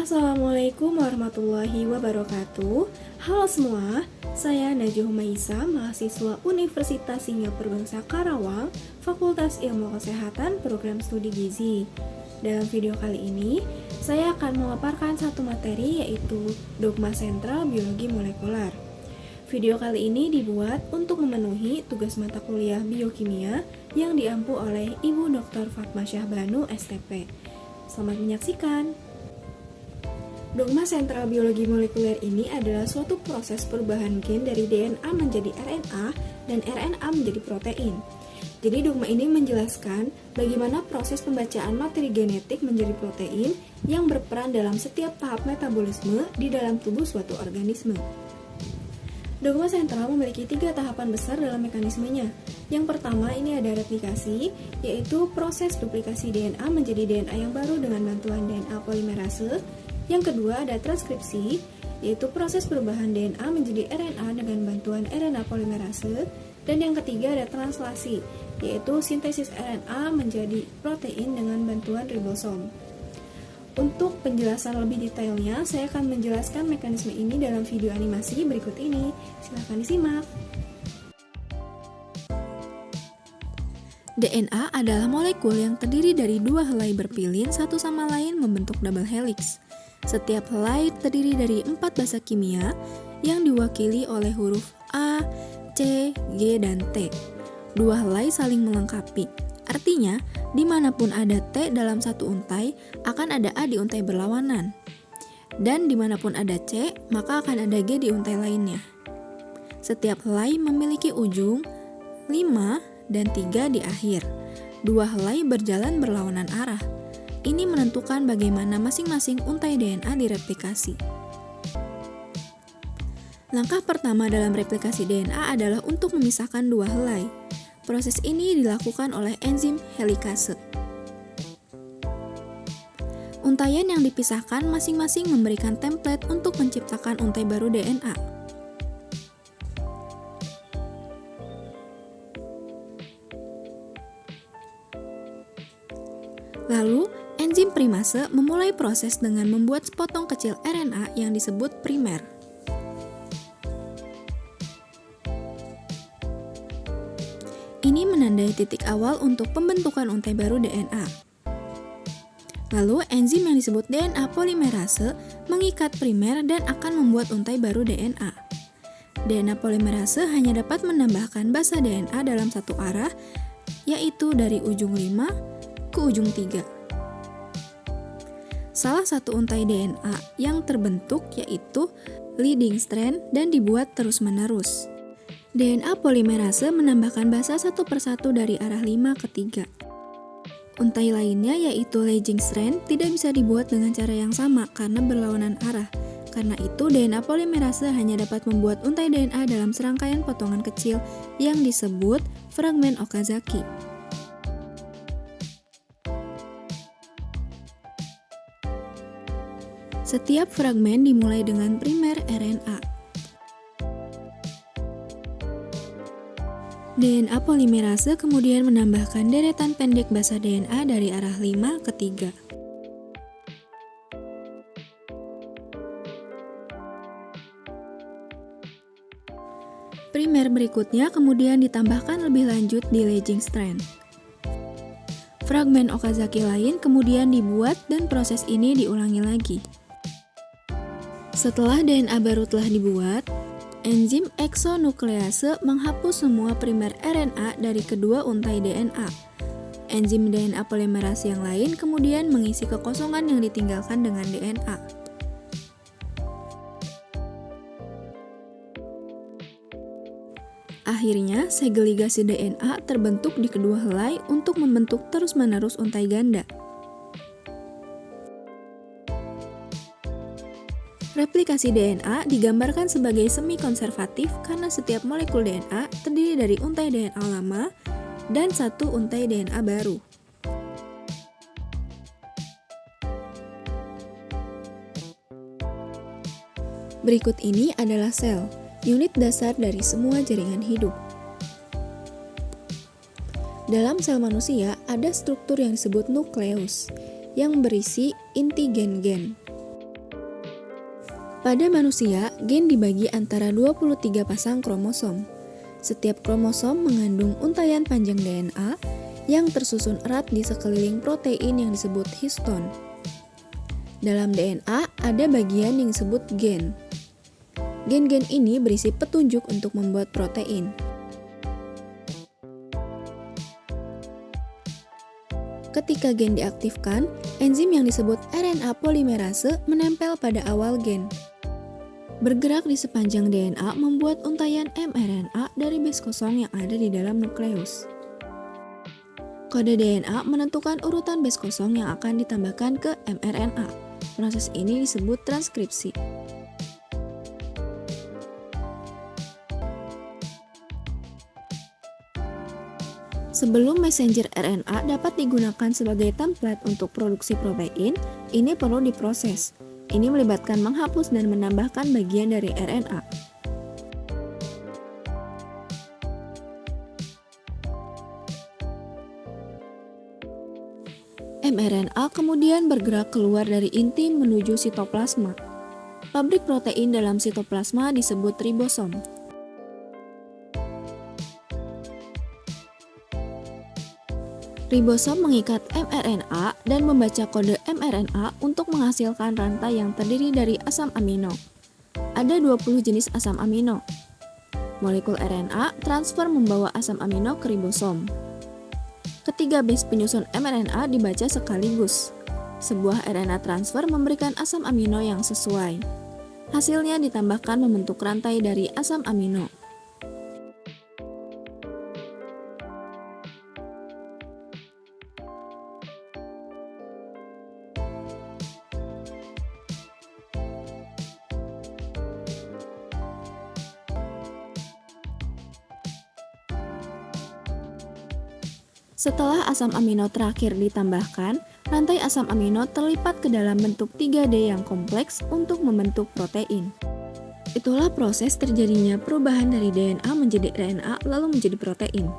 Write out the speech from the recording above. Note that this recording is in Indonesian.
Assalamualaikum warahmatullahi wabarakatuh. Halo semua, saya Najwa Humaisa, mahasiswa Universitas Singapura Bangsa Karawang, Fakultas Ilmu Kesehatan, Program Studi Gizi. Dalam video kali ini, saya akan memaparkan satu materi yaitu dogma sentral biologi molekuler. Video kali ini dibuat untuk memenuhi tugas mata kuliah biokimia yang diampu oleh Ibu Dr. Fatma Syahbanu, STP. Selamat menyaksikan. Dogma sentral biologi molekuler ini adalah suatu proses perubahan gen dari DNA menjadi RNA dan RNA menjadi protein. Jadi dogma ini menjelaskan bagaimana proses pembacaan materi genetik menjadi protein yang berperan dalam setiap tahap metabolisme di dalam tubuh suatu organisme. Dogma sentral memiliki 3 tahapan besar dalam mekanismenya. Yang pertama ini ada replikasi, yaitu proses duplikasi DNA menjadi DNA yang baru dengan bantuan DNA polimerase. Yang kedua ada transkripsi, yaitu proses perubahan DNA menjadi RNA dengan bantuan RNA polimerase. Dan yang ketiga ada translasi, yaitu sintesis RNA menjadi protein dengan bantuan ribosom. Untuk penjelasan lebih detailnya, saya akan menjelaskan mekanisme ini dalam video animasi berikut ini. Silakan disimak. DNA adalah molekul yang terdiri dari 2 helai berpilin satu sama lain membentuk double helix. Setiap helai terdiri dari 4 basa kimia yang diwakili oleh huruf A, C, G, dan T. 2 helai saling melengkapi. Artinya, dimanapun ada T dalam satu untai, akan ada A di untai berlawanan. Dan dimanapun ada C, maka akan ada G di untai lainnya. Setiap helai memiliki ujung 5 dan 3 di akhir. 2 helai berjalan berlawanan arah. Ini menentukan bagaimana masing-masing untai DNA direplikasi. Langkah pertama dalam replikasi DNA adalah untuk memisahkan 2 helai. Proses ini dilakukan oleh enzim helikase. Untaian yang dipisahkan masing-masing memberikan template untuk menciptakan untai baru DNA. Lalu, enzim primase memulai proses dengan membuat sepotong kecil RNA yang disebut primer. Ini menandai titik awal untuk pembentukan untai baru DNA. Lalu, enzim yang disebut DNA polimerase mengikat primer dan akan membuat untai baru DNA. DNA polimerase hanya dapat menambahkan basa DNA dalam satu arah, yaitu dari ujung 5 ke ujung 3. Salah satu untai DNA yang terbentuk yaitu leading strand dan dibuat terus-menerus. DNA polimerase menambahkan basa satu persatu dari arah 5 ke 3. Untai lainnya yaitu lagging strand tidak bisa dibuat dengan cara yang sama karena berlawanan arah. Karena itu DNA polimerase hanya dapat membuat untai DNA dalam serangkaian potongan kecil yang disebut fragmen Okazaki. Setiap fragmen dimulai dengan primer RNA. DNA polimerase kemudian menambahkan deretan pendek basa DNA dari arah 5 ke 3. Primer berikutnya kemudian ditambahkan lebih lanjut di lagging strand. Fragmen Okazaki lain kemudian dibuat dan proses ini diulangi lagi. Setelah DNA baru telah dibuat, enzim eksonuklease menghapus semua primer RNA dari kedua untai DNA. Enzim DNA polimerase yang lain kemudian mengisi kekosongan yang ditinggalkan dengan DNA. Akhirnya, segel ligasi DNA terbentuk di kedua helai untuk membentuk terus-menerus untai ganda. Replikasi DNA digambarkan sebagai semi-konservatif karena setiap molekul DNA terdiri dari untai DNA lama dan satu untai DNA baru. Berikut ini adalah sel, unit dasar dari semua jaringan hidup. Dalam sel manusia ada struktur yang disebut nukleus, yang berisi inti gen-gen. Pada manusia, gen dibagi antara 23 pasang kromosom. Setiap kromosom mengandung untaian panjang DNA yang tersusun erat di sekeliling protein yang disebut histon. Dalam DNA ada bagian yang disebut gen. Gen-gen ini berisi petunjuk untuk membuat protein. Ketika gen diaktifkan, enzim yang disebut RNA polimerase menempel pada awal gen. Bergerak di sepanjang DNA membuat untaian mRNA dari base kosong yang ada di dalam nukleus. Kode DNA menentukan urutan base kosong yang akan ditambahkan ke mRNA. Proses ini disebut transkripsi. Sebelum messenger RNA dapat digunakan sebagai template untuk produksi protein, ini perlu diproses. Ini melibatkan menghapus dan menambahkan bagian dari RNA. mRNA kemudian bergerak keluar dari inti menuju sitoplasma. Pabrik protein dalam sitoplasma disebut ribosom. Ribosom mengikat mRNA dan membaca kode mRNA untuk menghasilkan rantai yang terdiri dari asam amino. Ada 20 jenis asam amino. Molekul RNA transfer membawa asam amino ke ribosom. Ketiga base penyusun mRNA dibaca sekaligus. Sebuah RNA transfer memberikan asam amino yang sesuai. Hasilnya ditambahkan membentuk rantai dari asam amino. Setelah asam amino terakhir ditambahkan, rantai asam amino terlipat ke dalam bentuk 3D yang kompleks untuk membentuk protein. Itulah proses terjadinya perubahan dari DNA menjadi RNA lalu menjadi protein.